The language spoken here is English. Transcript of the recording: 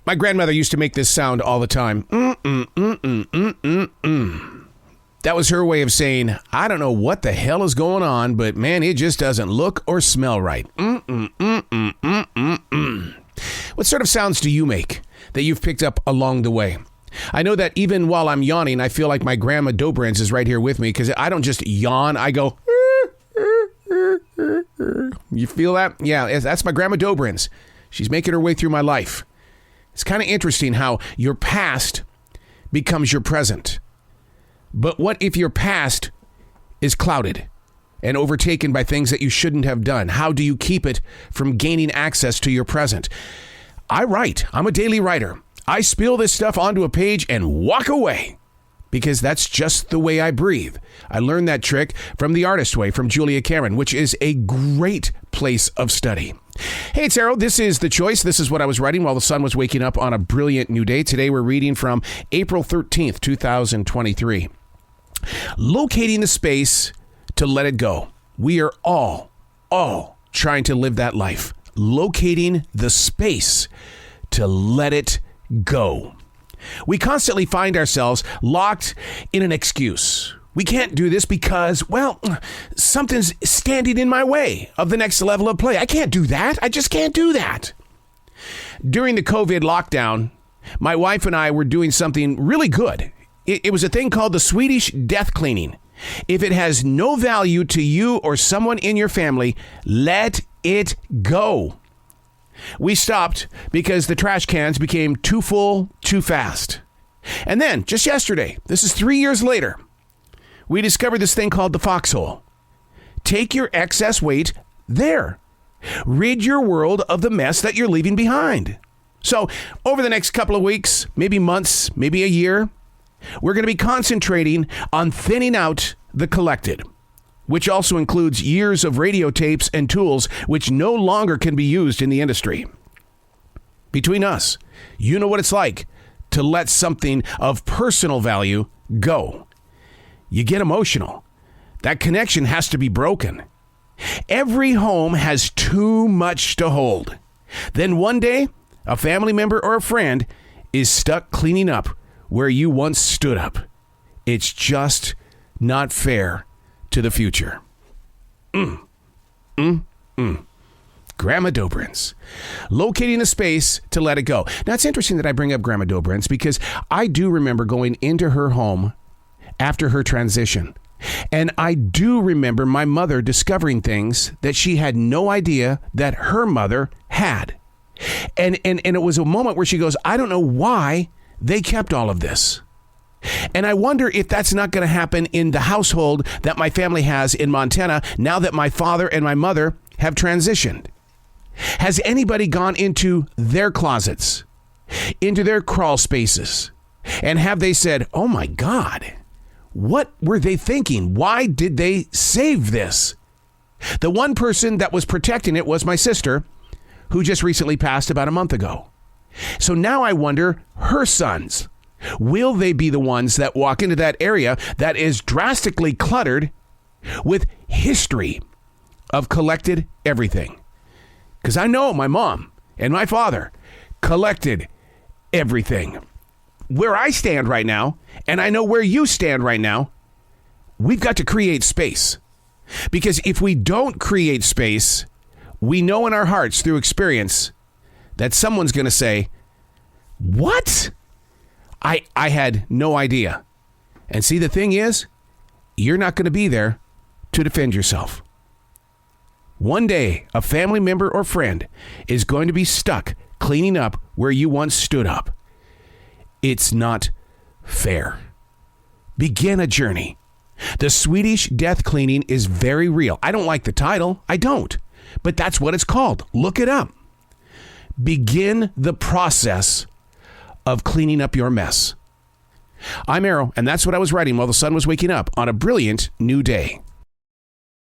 My grandmother used to make this sound all the time. That was her way of saying, I don't know what the hell is going on, but man, it just doesn't look or smell right. What sort of sounds do you make that you've picked up along the way? I know that even while I'm yawning, I feel like my grandma Dobrins is right here with me because I don't just yawn, I go, you feel that? Yeah, that's my grandma Dobrins. She's making her way through my life. It's kind of interesting how your past becomes your present. But what if your past is clouded and overtaken by things that you shouldn't have done? How do you keep it from gaining access to your present? I write. I'm a daily writer. I spill this stuff onto a page and walk away because that's just the way I breathe. I learned that trick from The Artist Way from Julia Cameron, which is a great place of study. Hey, it's Arrow. This is The Choice. This is what I was writing while the sun was waking up on a brilliant new day. Today we're reading from April 13th, 2023. Locating the space to let it go. We are all trying to live that life. Locating the space to let it go. We constantly find ourselves locked in an excuse. We can't do this because, well, something's standing in my way of the next level of play. I can't do that. I just can't do that. During the COVID lockdown, my wife and I were doing something really good. It was a thing called the Swedish death cleaning. If it has no value to you or someone in your family, let it go. We stopped because the trash cans became too full too fast. And then, just yesterday, this is 3 years later, we discovered this thing called the foxhole. Take your excess weight there. Rid your world of the mess that you're leaving behind. So, over the next couple of weeks, maybe months, maybe a year, we're going to be concentrating on thinning out the collected, which also includes years of radio tapes and tools which no longer can be used in the industry. Between us, you know what it's like to let something of personal value go. You get emotional. That connection has to be broken. Every home has too much to hold. Then one day, a family member or a friend is stuck cleaning up where you once stood up. It's just not fair to the future. Grandma Dobrins. Locating the space to let it go. Now, it's interesting that I bring up Grandma Dobrins because I do remember going into her home after her transition. And I do remember my mother discovering things that she had no idea that her mother had. And it was a moment where she goes, I don't know why they kept all of this. And I wonder if that's not going to happen in the household that my family has in Montana now that my father and my mother have transitioned. Has anybody gone into their closets, into their crawl spaces, and have they said, oh my God, what were they thinking? Why did they save this? The one person that was protecting it was my sister, who just recently passed about a month ago. So now I wonder, her sons, will they be the ones that walk into that area that is drastically cluttered with history of collected everything? Because I know my mom and my father collected everything. Where I stand right now, and I know where you stand right now, we've got to create space. Because if we don't create space, we know in our hearts through experience that someone's going to say, what? I had no idea. And see, the thing is, you're not going to be there to defend yourself. One day, a family member or friend is going to be stuck cleaning up where you once stood up. It's not fair. Begin a journey. The Swedish death cleaning is very real. I don't like the title. I don't. But that's what it's called. Look it up. Begin the process of cleaning up your mess. I'm Arrow, and that's what I was writing while the sun was waking up on a brilliant new day.